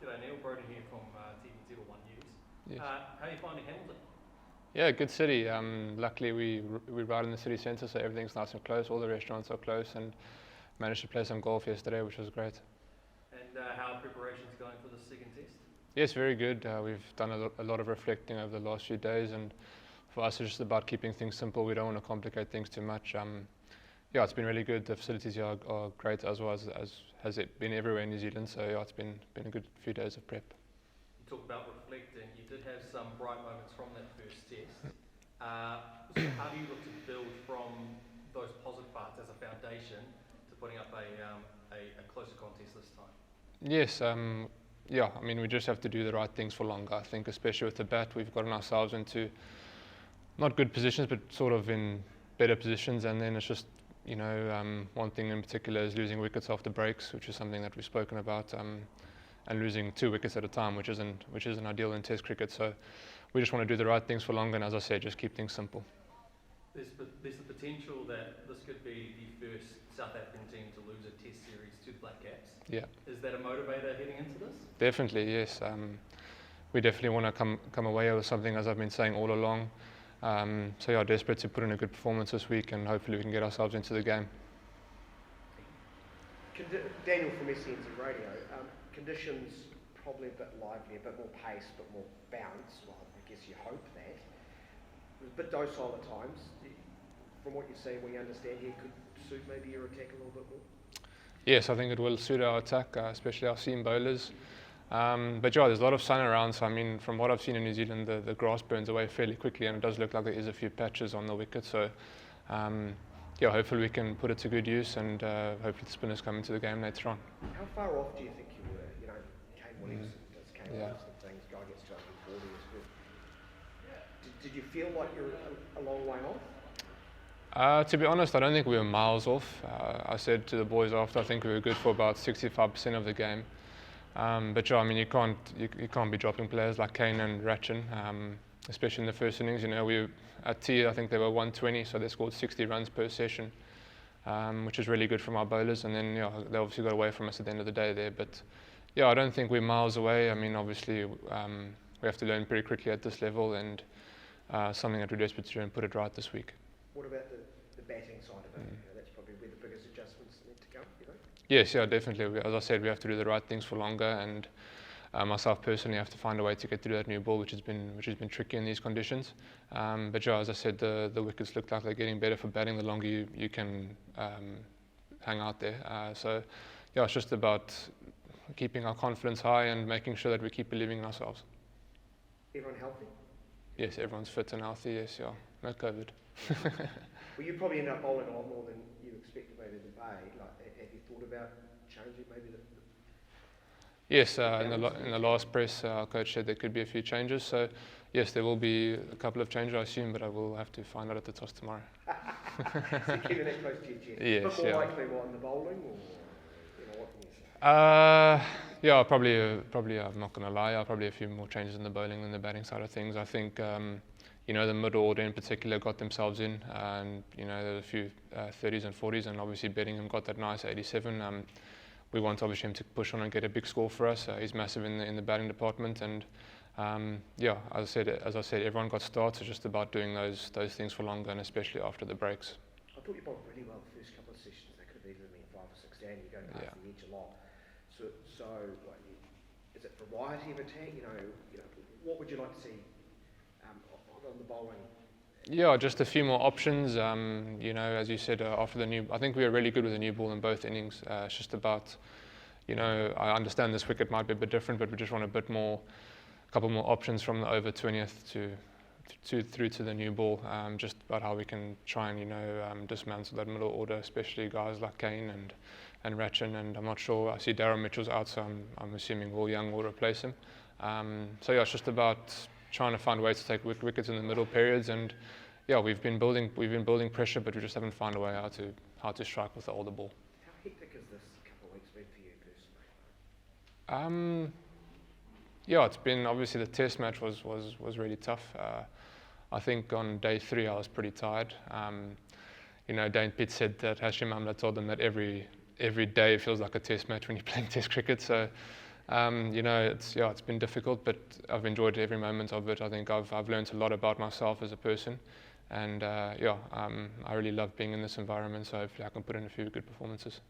G'day Neil, Broden here from TV One News. Yes. How are you finding Hamilton? Yeah, good city. Luckily, we right in the city centre, so everything's nice and close. All the restaurants are close, and managed to play some golf yesterday, which was great. And how are preparations going for the second test? Yes, very good. We've done a lot of reflecting over the last few days, and for us, it's just about keeping things simple. We don't want to complicate things too much. Yeah, it's been really good. The facilities here are great, as well as has it been everywhere in New Zealand. So yeah, it's been a good few days of prep. You talk about reflecting. You did have some bright moments from that first test. So how do you look to build from those positive parts as a foundation to putting up a closer contest this time? Yes, yeah, I mean, we just have to do the right things for longer. I think, especially with the bat, we've gotten ourselves into not good positions, but sort of in better positions. And then it's just, you know, one thing in particular is losing wickets after breaks, which is something that we've spoken about, and losing 2 wickets at a time, which isn't ideal in Test cricket. So we just want to do the right things for longer, and as I said, just keep things simple. There's the potential that this could be the first South African team to lose a Test series to the Black Caps. Yeah. Is that a motivator heading into this? Definitely, yes. We definitely want to come away with something, as I've been saying all along. So yeah, desperate to put in a good performance this week, and hopefully we can get ourselves into the game. Daniel from SENZ Radio. Conditions probably a bit lively, a bit more pace, a bit more bounce. Well, I guess you hope that. It was a bit docile at times. From what you see, we understand here could suit maybe your attack a little bit more. Yes, I think it will suit our attack, especially our seam bowlers. But yeah, there's a lot of sun around, so I mean, from what I've seen in New Zealand, the grass burns away fairly quickly, and it does look like there is a few patches on the wicket. So yeah, hopefully we can put it to good use, and hopefully the spinners come into the game later on. How far off do you think you were? You know, Kane Williamson does Kane Williamson things, guy gets to 140 as well. Did you feel like you're a long way off? To be honest, I don't think we were miles off. I said to the boys after, I think we were good for about 65% of the game. But yeah, I mean, you can't be dropping players like Kane and Ratchin, especially in the first innings. You know, at tea, I think they were 120, so they scored 60 runs per session, which is really good from our bowlers. And then, yeah, they obviously got away from us at the end of the day there. But yeah, I don't think we're miles away. I mean, obviously, we have to learn pretty quickly at this level, and something that we're desperate to do and put it right this week. What about the batting side of it? You know, that's probably where the biggest adjustments need to come, you know? Yes, yeah, definitely. As I said, we have to do the right things for longer, and myself personally have to find a way to get through that new ball, which has been tricky in these conditions. But yeah, as I said, the wickets look like they're getting better for batting the longer you can hang out there. So yeah, it's just about keeping our confidence high and making sure that we keep believing in ourselves. Everyone healthy? Yes, everyone's fit and healthy. Yes, yeah, no COVID. Well, you probably end up bowling a lot more than you expected maybe the Bay. Like, have you thought about changing maybe the Yes, in the last press, our coach said there could be a few changes. So, yes, there will be a couple of changes, I assume, but I will have to find out at the toss tomorrow. So keeping that close to your chest. Yes, but more yeah. likely what, in the bowling, or you know, what can you say? Yeah, probably. I'm not going to lie. Probably a few more changes in the bowling than the batting side of things. I think, you know, the middle order in particular got themselves in, and you know, there were a few 30s and 40s, and obviously Bedingham got that nice 87. We want obviously him to push on and get a big score for us. He's massive in the batting department, and yeah, as I said, everyone got starts. It's just about doing those things for longer, and especially after the breaks. I thought you bowled really well the first couple of sessions. They could have even been 5 or 6 down. You go past the edge a lot. So what, is it variety of attack? You know, what would you like to see on the bowling? Yeah, just a few more options. You know, as you said, after the new, I think we were really good with the new ball in both innings. It's just about, you know, I understand this wicket might be a bit different, but we just want a couple more options from the over 20th through to the new ball. Just about how we can try and, you know, dismantle that middle order, especially guys like Kane and Ratchin. And I'm not sure. I see Darren Mitchell's out, so I'm assuming Will Young will replace him. So yeah, it's just about trying to find ways to take wickets in the middle periods, and yeah, we've been building pressure, but we just haven't found a way how to strike with the older ball. How hectic has this couple of weeks been for you personally? Yeah, it's been, obviously the test match was really tough. I think on day 3 I was pretty tired. You know, Dane Pitt said that Hashim Amla told them that every day feels like a test match when you're playing test cricket. So You know, it's been difficult, but I've enjoyed every moment of it. I think I've learned a lot about myself as a person, and I really love being in this environment. So hopefully I can put in a few good performances.